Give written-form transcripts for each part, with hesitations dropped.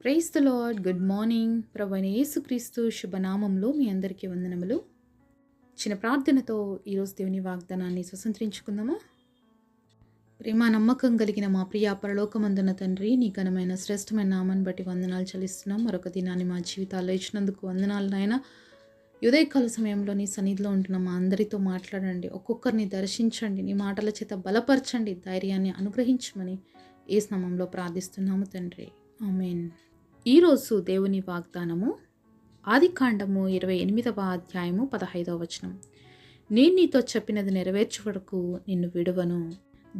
Praise the Lord. Good morning. ప్రభువైన యేసుక్రీస్తు శుభనామంలో మీ అందరికీ వందనములు. చిన్న ప్రార్థనతో ఈరోజు దేవుని వాగ్దానాన్ని స్వతంత్రించుకుందామా. ప్రేమ నమ్మకం కలిగిన మా ప్రియ పరలోకమందున తండ్రి, నీ ఘనమైన శ్రేష్టమైన నామాన్ని బట్టి వందనాలు చెల్లిస్తున్నాం. మరొక దినాన్ని మా జీవితాల్లో ఇచ్చినందుకు వందనాలు నాయన. ఉదయకాల సమయంలో నీ సన్నిధిలో ఉంటున్న మా అందరితో మాట్లాడండి, ఒక్కొక్కరిని దర్శించండి, నీ మాటల చేత బలపరచండి, ధైర్యాన్ని అనుగ్రహించమని యేసు నామములో ప్రార్థిస్తున్నాము తండ్రి, ఆమేన్. ఈరోజు దేవుని వాగ్దానము ఆదికాండము 28వ అధ్యాయము 15వ వచనం. నేను నీతో చెప్పినది నెరవేర్చు వరకు నిన్ను విడువను.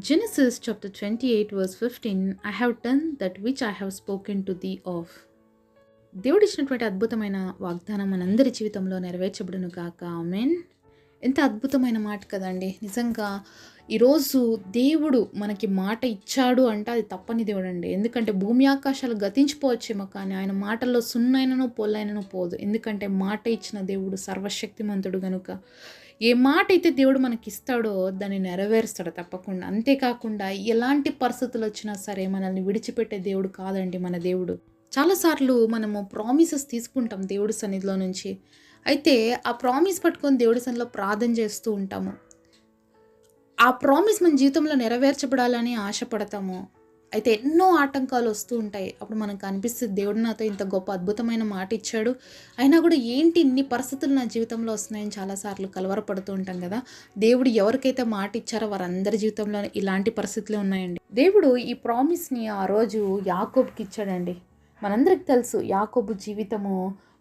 Genesis chapter 28 verse 15. I have done that which I have spoken to thee of. దేవుడు ఇచ్చినటువంటి అద్భుతమైన వాగ్దానం మనందరి జీవితంలో నెరవేర్చబడును గాక. ఆమేన్. ఎంత అద్భుతమైన మాట కదండి. నిజంగా ఈరోజు దేవుడు మనకి మాట ఇచ్చాడు అంటే అది తప్పని దేవుడు అండి. ఎందుకంటే భూమి ఆకాశాలు గతించిపోవచ్చేమో కానీ ఆయన మాటల్లో సున్నైనను పొల్లైనను పోదు. ఎందుకంటే మాట ఇచ్చిన దేవుడు సర్వశక్తిమంతుడు గనుక ఏ మాట అయితే దేవుడు మనకి ఇస్తాడో దాన్ని నెరవేరుస్తాడు తప్పకుండా. అంతేకాకుండా ఎలాంటి పరిస్థితులు వచ్చినా సరే మనల్ని విడిచిపెట్టే దేవుడు కాదండి మన దేవుడు. చాలాసార్లు మనము ప్రామిసెస్ తీసుకుంటాం దేవుడి సన్నిధిలో నుంచి. అయితే ఆ ప్రామిస్ పట్టుకొని దేవుడి సన్నిధిలో ప్రార్థన చేస్తూ ఉంటాము. ఆ ప్రామిస్ మన జీవితంలో నెరవేర్చబడాలని ఆశపడతాము. అయితే ఎన్నో ఆటంకాలు వస్తూ ఉంటాయి. అప్పుడు మనకు అనిపిస్తుంది, దేవుడు నాతో ఇంత గొప్ప అద్భుతమైన మాట ఇచ్చాడు, అయినా కూడా ఏంటి ఇన్ని పరిస్థితులు నా జీవితంలో వస్తున్నాయని చాలాసార్లు కలవరపడుతూ ఉంటాం కదా. దేవుడు ఎవరికైతే మాట ఇచ్చారో వారందరి జీవితంలో ఇలాంటి పరిస్థితులే ఉన్నాయండి. దేవుడు ఈ ప్రామిస్ని ఆ రోజు యాకోబుకి ఇచ్చాడండి. మనందరికి తెలుసు యాకోబు జీవితము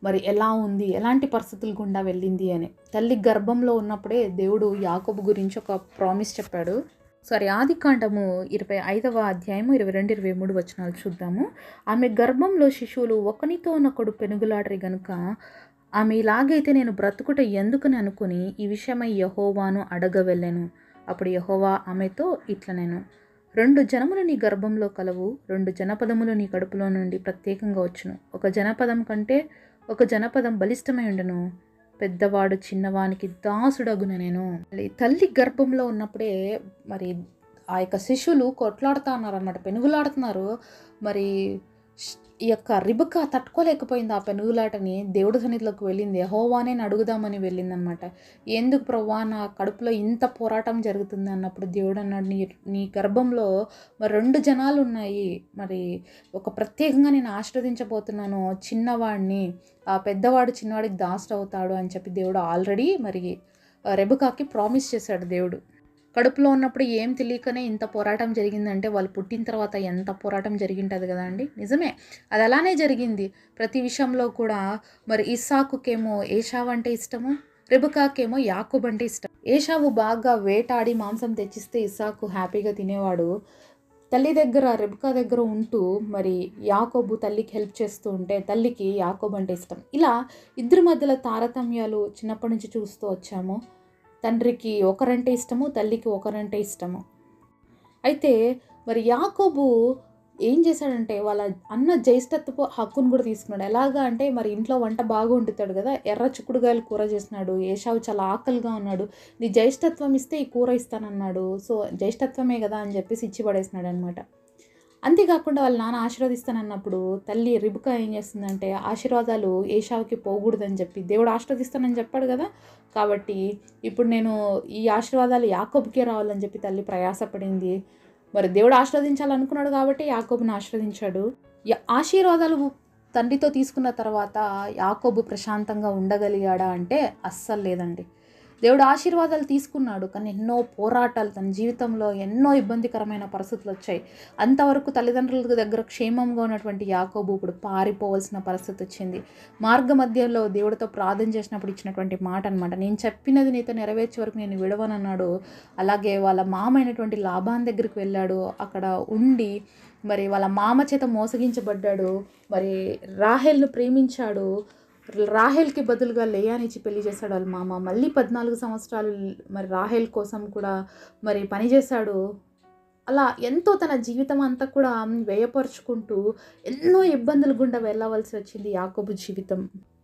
మరి ఎలా ఉంది, ఎలాంటి పరిస్థితుల గుండా వెళ్ళింది అని. తల్లి గర్భంలో ఉన్నప్పుడే దేవుడు యాకోబు గురించి ఒక ప్రామిస్ చెప్పాడు. ఆదికాండము 25వ అధ్యాయము 22-23 వచనాలు చూద్దాము. ఆమె గర్భంలో శిశువులు ఒకనితో ఒకడు పెనుగులాడరి గనుక ఆమె ఇలాగైతే నేను బ్రతుకుట ఎందుకని అనుకుని ఈ విషయమై యెహోవాను అడగ వెళ్ళాను. అప్పుడు యెహోవా ఆమెతో ఇట్లనెను, 2 జనములు నీ గర్భంలో కలవు, 2 జనపదములు నీ కడుపులో నుండి ప్రత్యేకంగా వచ్చును. ఒక జనపదం కంటే ఒక జనపదం బలిష్టమై ఉండను, పెద్దవాడు చిన్నవానికి దాసుడగున. నేను తల్లి గర్భంలో ఉన్నప్పుడే మరి ఆ యొక్క శిశువులు కొట్లాడుతూ ఉన్నారు అన్నమాట, పెనుగులాడుతున్నారు. మరి ఈ యొక్క రిబకా తట్టుకోలేకపోయింది ఆ పెనుగులాటని. దేవుడి సన్నిధిలోకి వెళ్ళింది, యెహోవానే అడుగుదామని వెళ్ళిందనమాట. ఎందుకు ప్రభువా నా కడుపులో ఇంత పోరాటం జరుగుతుంది అన్నప్పుడు దేవుడు అన్నాడు, నీ గర్భంలో మరి 2 జనాలు ఉన్నాయి, మరి ఒక ప్రత్యేకంగా నేను ఆశీర్వదించబోతున్నాను చిన్నవాడిని, ఆ పెద్దవాడు చిన్నవాడికి దాసుడు అవుతాడు అని చెప్పి దేవుడు ఆల్రెడీ మరి రెబకాకి ప్రామిస్ చేశాడు. దేవుడు కడుపులో ఉన్నప్పుడు ఏం తెలియకనే ఇంత పోరాటం జరిగిందంటే వాళ్ళు పుట్టిన తర్వాత ఎంత పోరాటం జరిగింటుంది కదా అండి. నిజమే, అది అలానే జరిగింది ప్రతి విషయంలో కూడా. మరి ఇస్సాకుకేమో ఏషావు అంటే ఇష్టము, రెబకాకేమో యాకోబు అంటే ఇష్టం. ఏషావు బాగా వేటాడి మాంసం తెచ్చిస్తే ఇస్సాకు హ్యాపీగా తినేవాడు. తల్లి దగ్గర రెబకా దగ్గర ఉంటూ మరి యాకోబు తల్లికి హెల్ప్ చేస్తూ ఉంటే తల్లికి యాకోబు అంటే ఇష్టం. ఇలా ఇద్దరి మధ్యలో తారతమ్యాలు చిన్నప్పటి నుంచి చూస్తూ వచ్చాము. తండ్రికి ఒకరంటే ఇష్టము, తల్లికి ఒకరంటే ఇష్టము. అయితే మరి యాకోబు ఏం చేశాడంటే వాళ్ళ అన్న జ్యేష్ఠత్వపు హక్కును కూడా తీసుకున్నాడు. ఎలాగా అంటే మరి ఇంట్లో వంట బాగా వండుతాడు కదా, ఎర్ర చిక్కుడుగాయలు కూర చేసినాడు. ఏషావు చాలా ఆకలిగా ఉన్నాడు, నీ జ్యేష్ఠత్వం ఇస్తే ఈ కూర ఇస్తానన్నాడు. సో జ్యేష్ఠత్వమే కదా అని చెప్పేసి ఇచ్చి పడేసినాడు అనమాట. అంతేకాకుండా వాళ్ళ నాన్న ఆశీర్వదిస్తానన్నప్పుడు తల్లి రిబకా ఏం చేస్తుందంటే ఆశీర్వాదాలు ఏషావుకి పోకూడదని చెప్పి, దేవుడు ఆశీర్వదిస్తానని చెప్పాడు కదా, కాబట్టి ఇప్పుడు నేను ఈ ఆశీర్వాదాలు యాకోబుకే రావాలని చెప్పి తల్లి ప్రయాసపడింది. మరి దేవుడు ఆశీర్వదించాలనుకున్నాడు కాబట్టి యాకోబుని ఆశీర్వదించాడు. ఆశీర్వాదాలు తండ్రితో తీసుకున్న తర్వాత యాకోబు ప్రశాంతంగా ఉండగలిగాడా అంటే అస్సలు లేదండి. దేవుడు ఆశీర్వాదాలు తీసుకున్నాడు కానీ ఎన్నో పోరాటాలు, తన జీవితంలో ఎన్నో ఇబ్బందికరమైన పరిస్థితులు వచ్చాయి. అంతవరకు తల్లిదండ్రుల దగ్గర క్షేమంగా ఉన్నటువంటి యాకోబు ఇప్పుడు పారిపోవాల్సిన పరిస్థితి వచ్చింది. మార్గ మధ్యలో దేవుడితో ప్రార్థన చేసినప్పుడు ఇచ్చినటువంటి మాట అనమాట, నేను చెప్పినది నీతో నెరవేర్చే వరకు నేను విడవనన్నాడు. అలాగే వాళ్ళ మామ అయినటువంటి లాబాన్ దగ్గరికి వెళ్ళాడు. అక్కడ ఉండి మరి వాళ్ళ మామ చేత మోసగించబడ్డాడు. మరి రాహేల్ను ప్రేమించాడు. రాహేల్కి బదులుగా లేయానిచ్చి పెళ్లి చేశాడు వాళ్ళ మామ. మళ్ళీ 14 సంవత్సరాలు మరి రాహేల్ కోసం కూడా మరి పనిచేశాడు. అలా ఎంతో తన జీవితం అంతా కూడా వ్యయపరుచుకుంటూ ఎన్నో ఇబ్బందులు గుండా వెళ్ళవలసి వచ్చింది యాకోబు జీవితం.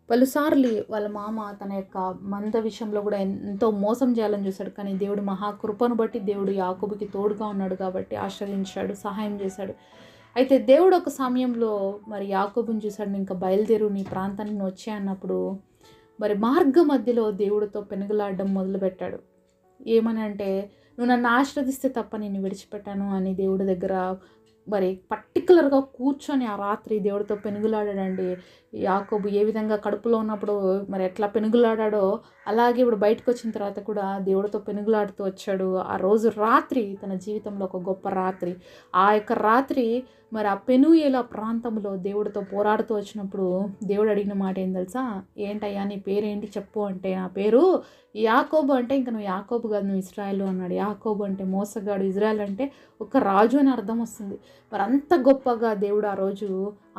పలుసార్లు వాళ్ళ మామ తన యొక్క మంద విషయంలో కూడా ఎంతో మోసం చేయాలని చూశాడు. కానీ దేవుడు మహాకృపను బట్టి దేవుడు యాకోబుకి తోడుగా ఉన్నాడు కాబట్టి ఆశ్రయించాడు, సహాయం చేశాడు. అయితే దేవుడు ఒక సమయంలో మరి యాకోబుని చూశాడు, ఇంకా బయలుదేరు నీ ప్రాంతానికి నువ్వు వచ్చే అన్నప్పుడు మరి మార్గ మధ్యలో దేవుడితో పెనుగులాడడం మొదలుపెట్టాడు. ఏమని అంటే, నువ్వు నన్ను ఆశీర్వదిస్తే తప్ప నేను విడిచిపెట్టాను అని దేవుడి దగ్గర మరి పర్టికులర్గా కూర్చొని ఆ రాత్రి దేవుడితో పెనుగులాడాడండి. యాకోబు ఏ విధంగా కడుపులో ఉన్నప్పుడు మరి ఎట్లా పెనుగులాడాడో అలాగే ఇప్పుడు బయటకు వచ్చిన తర్వాత కూడా దేవుడితో పెనుగులాడుతూ వచ్చాడు. ఆ రోజు రాత్రి తన జీవితంలో ఒక గొప్ప రాత్రి. ఆ యొక్క రాత్రి మరి ఆ పెనూయేల ప్రాంతంలో దేవుడితో పోరాడుతూ వచ్చినప్పుడు దేవుడు అడిగిన మాట ఏం తెలుసా? ఏంటయ్యా నీ పేరేంటి చెప్పు అంటే, నా పేరు యాకోబు. అంటే ఇంక నువ్వు యాకోబు కాదు, నువ్వు ఇశ్రాయేలు అన్నాడు. యాకోబు అంటే మోసగాడు, ఇజ్రాయెల్ అంటే ఒక రాజు అని అర్థం వస్తుంది. మరి అంత గొప్పగా దేవుడు ఆ రోజు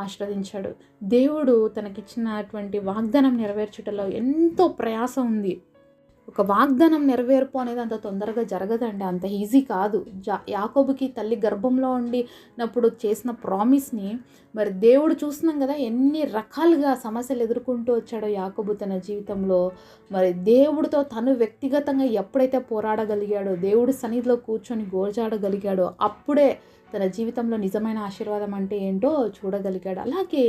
ఆశీర్వదించాడు. దేవుడు తనకిచ్చినటువంటి వాగ్దానం నెరవేర్చుటలో ఎంతో ప్రయాస ఉంది. ఒక వాగ్దానం నెరవేర్పు అనేది అంత తొందరగా జరగదండి, అంత ఈజీ కాదు. యాకోబుకి తల్లి గర్భంలో ఉండినప్పుడు చేసిన ప్రామిస్ని మరి దేవుడు చూస్తున్నాం కదా, ఎన్ని రకాలుగా సమస్యలు ఎదుర్కొంటూ వచ్చాడో యాకోబు తన జీవితంలో. మరి దేవుడితో తను వ్యక్తిగతంగా ఎప్పుడైతే పోరాడగలిగాడో, దేవుడి సన్నిధిలో కూర్చొని గోజాడగలిగాడో, అప్పుడే తన జీవితంలో నిజమైన ఆశీర్వాదం అంటే ఏంటో చూడగలిగాడు. అలాగే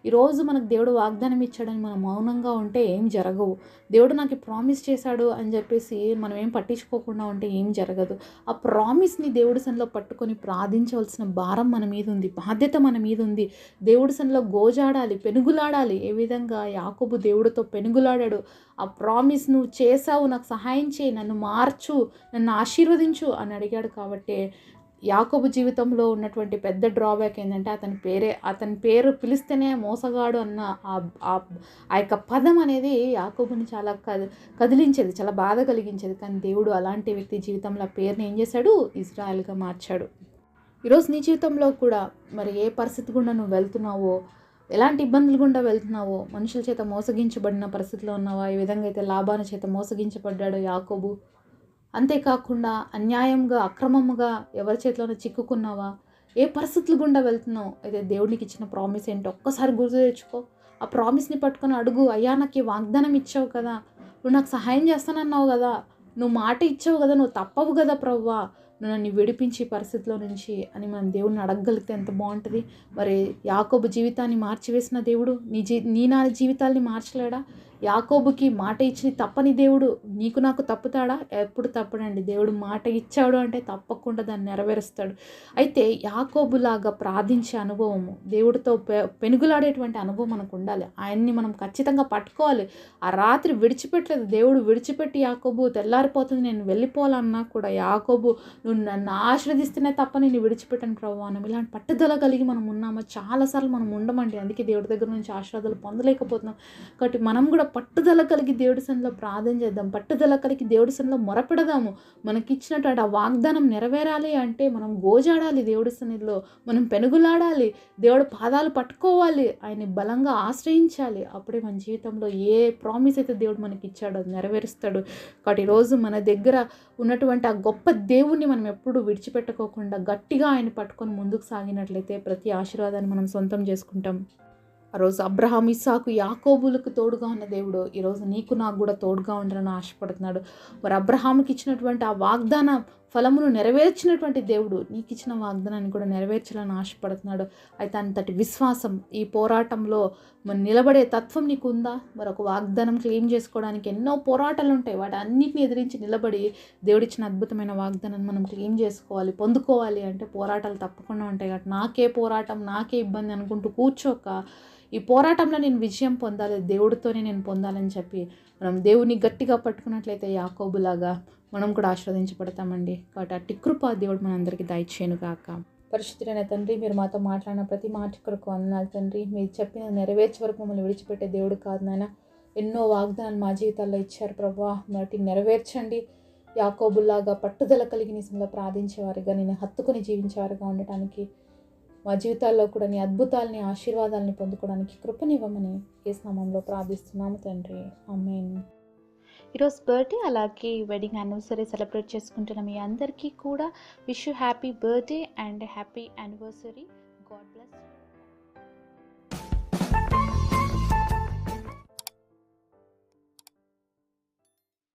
ఈరోజు మనకు దేవుడు వాగ్దానం ఇచ్చాడని మనం మౌనంగా ఉంటే ఏం జరగవు. దేవుడు నాకు ప్రామిస్ చేశాడు అని చెప్పేసి మనం ఏం పట్టించుకోకుండా ఉంటే ఏం జరగదు. ఆ ప్రామిస్ని దేవుడి సన్నిధిలో పట్టుకొని ప్రార్థించవలసిన భారం మన మీద ఉంది, బాధ్యత మన మీద ఉంది. దేవుడి సన్నిధిలో గోజాడాలి, పెనుగులాడాలి. ఏ విధంగా యాకోబు దేవుడితో పెనుగులాడాడు. ఆ ప్రామిస్ నువ్వు చేసావు, నాకు సహాయం చేయి, నన్ను మార్చు, నన్ను ఆశీర్వదించు అని అడిగాడు. కాబట్టి యాకోబు జీవితంలో ఉన్నటువంటి పెద్ద డ్రాబ్యాక్ ఏంటంటే, అతని పేరు పిలిస్తేనే మోసగాడు అన్న ఆ యొక్క పదం అనేది యాకోబుని చాలా కదిలించేది, చాలా బాధ కలిగించేది. కానీ దేవుడు అలాంటి వ్యక్తి జీవితంలో ఆ పేరుని ఏం చేశాడు? ఇజ్రాయెల్గా మార్చాడు. ఈరోజు నీ జీవితంలో కూడా మరి ఏ పరిస్థితి గుండా నువ్వు వెళ్తున్నావో, ఎలాంటి ఇబ్బందులు గుండా వెళ్తున్నావో, మనుషుల చేత మోసగించబడిన పరిస్థితిలో ఉన్నావా? ఏ విధంగా అయితే లాబాను చేత మోసగించబడ్డాడో యాకోబు, అంతేకాకుండా అన్యాయంగా అక్రమముగా ఎవరి చేతిలోనో చిక్కుకున్నావా? ఏ పరిస్థితులు గుండా వెళ్తున్నావు? అయితే దేవునికి ఇచ్చిన ప్రామిస్ ఏంటో ఒక్కసారి గుర్తు తెచ్చుకో. ఆ ప్రామిస్ని పట్టుకొని అడుగు, అయ్యా నాకు ఈ వాగ్దానం ఇచ్చావు కదా, నువ్వు నాకు సహాయం చేస్తానన్నావు కదా, నువ్వు మాట ఇచ్చావు కదా, నువ్వు తప్పవు కదా ప్రభువా, నువ్వు నన్ను విడిపించి పరిస్థితిలో నుంచి అని మనం దేవుడిని అడగగలిగితే ఎంత బాగుంటుంది. మరి యాకోబు జీవితాన్ని మార్చివేసిన దేవుడు నీ నా జీవితాల్ని మార్చలేడా? యాకోబుకి మాట ఇచ్చి తప్పని దేవుడు నీకు నాకు తప్పుతాడా? ఎప్పుడు తప్పడండి. దేవుడు మాట ఇచ్చాడు అంటే తప్పకుండా దాన్ని నెరవేరుస్తాడు. అయితే యాకోబులాగా ప్రార్థించే అనుభవము, దేవుడితో పెనుగులాడేటువంటి అనుభవం మనకు ఉండాలి. ఆయన్ని మనం ఖచ్చితంగా పట్టుకోవాలి. ఆ రాత్రి విడిచిపెట్టలేదు దేవుడు. విడిచిపెట్టి యాకోబు తెల్లారిపోతుంది నేను వెళ్ళిపోవాలన్నా కూడా, యాకోబు నువ్వు నన్ను ఆశీర్వదిస్తేనే తప్ప నేను విడిచిపెట్టాను ప్రభువా, మనం ఇలాంటి పట్టుదల కలిగి మనం ఉన్నామా? చాలాసార్లు మనం ఉండమండి, అందుకే దేవుడి దగ్గర నుంచి ఆశీర్వాదాలు పొందలేకపోతున్నాం. కాబట్టి మనం కూడా పట్టుదల కలిగి దేవుడి సన్నిధిలో ప్రార్థన చేద్దాం, పట్టుదల కలిగి దేవుడి సన్నిధిలో మొరపెడదాము. మనకిచ్చినటువంటి ఆ వాగ్దానం నెరవేరాలి అంటే మనం గోజాడాలి, దేవుడి సన్నిధిలో మనం పెనుగులాడాలి, దేవుడి పాదాలు పట్టుకోవాలి, ఆయన్ని బలంగా ఆశ్రయించాలి. అప్పుడే మన జీవితంలో ఏ ప్రామిస్ అయితే దేవుడు మనకి ఇచ్చాడో అది నెరవేరుస్తాడు. కాబట్టి ఈరోజు మన దగ్గర ఉన్నటువంటి ఆ గొప్ప దేవుణ్ణి మనం ఎప్పుడు విడిచిపెట్టుకోకుండా గట్టిగా ఆయన పట్టుకొని ముందుకు సాగినట్లయితే ప్రతి ఆశీర్వాదాన్ని మనం సొంతం చేసుకుంటాం. ఆ రోజు అబ్రహాం, ఇస్సాకు, యాకోబులకు తోడుగా ఉన్న దేవుడు ఈరోజు నీకు నాకు కూడా తోడుగా ఉండాలని ఆశపడుతున్నాడు. మరి అబ్రహాముకి ఇచ్చినటువంటి ఆ వాగ్దాన ఫలమును నెరవేర్చినటువంటి దేవుడు నీకు ఇచ్చిన వాగ్దానాన్ని కూడా నెరవేర్చాలని ఆశపడుతున్నాడు. అయితే అంతటి విశ్వాసం ఈ పోరాటంలో మరి నిలబడే తత్వం నీకు ఉందా? మరొక వాగ్దానం క్లెయిమ్ చేసుకోవడానికి ఎన్నో పోరాటాలు ఉంటాయి. వాటి అన్నిటిని ఎదిరించి నిలబడి దేవుడిచ్చిన అద్భుతమైన వాగ్దానాన్ని మనం క్లెయిమ్ చేసుకోవాలి, పొందుకోవాలి అంటే పోరాటాలు తప్పకుండా ఉంటాయి. కాబట్టి నాకే పోరాటం, నాకే ఇబ్బంది అనుకుంటూ కూర్చోక, ఈ పోరాటంలో నేను విజయం పొందాలి, దేవుడితోనే నేను పొందాలని చెప్పి మనం దేవుని గట్టిగా పట్టుకున్నట్లయితే యాకోబులాగా మనం కూడా ఆశీర్వదించబడతామండి. కాబట్టి అట్టి కృప దేవుడు మనందరికీ దయచేయను గాక. పరిశుద్ధుడైన తండ్రి, మీరు మాతో మాట్లాడిన ప్రతి మాట కొరకు వందనాలు తండ్రి. మీరు చెప్పిన నెరవేర్చే వరకు మమ్మల్ని విడిచిపెట్టే దేవుడు కాదు నాయన. ఎన్నో వాగ్దానాలు మా జీవితాల్లో ఇచ్చారు ప్రభువా, వాటిని నెరవేర్చండి. యాకోబులాగా పట్టుదల కలిగి నిజంగా ప్రార్థించేవారుగా, నేను హత్తుకొని జీవించేవారుగా ఉండటానికి, మా జీవితాల్లో కూడా నీ అద్భుతాలని, ఆశీర్వాదాలని పొందుకోవడానికి కృపనివ్వమని యేసు నామములో ప్రార్థిస్తున్నాము తండ్రి, ఆమేన్. ఈరోజు బర్త్డే అలాగే వెడ్డింగ్ యానివర్సరీ సెలబ్రేట్ చేసుకుంటున్న మీ అందరికీ కూడా wish you happy birthday and happy anniversary. God bless.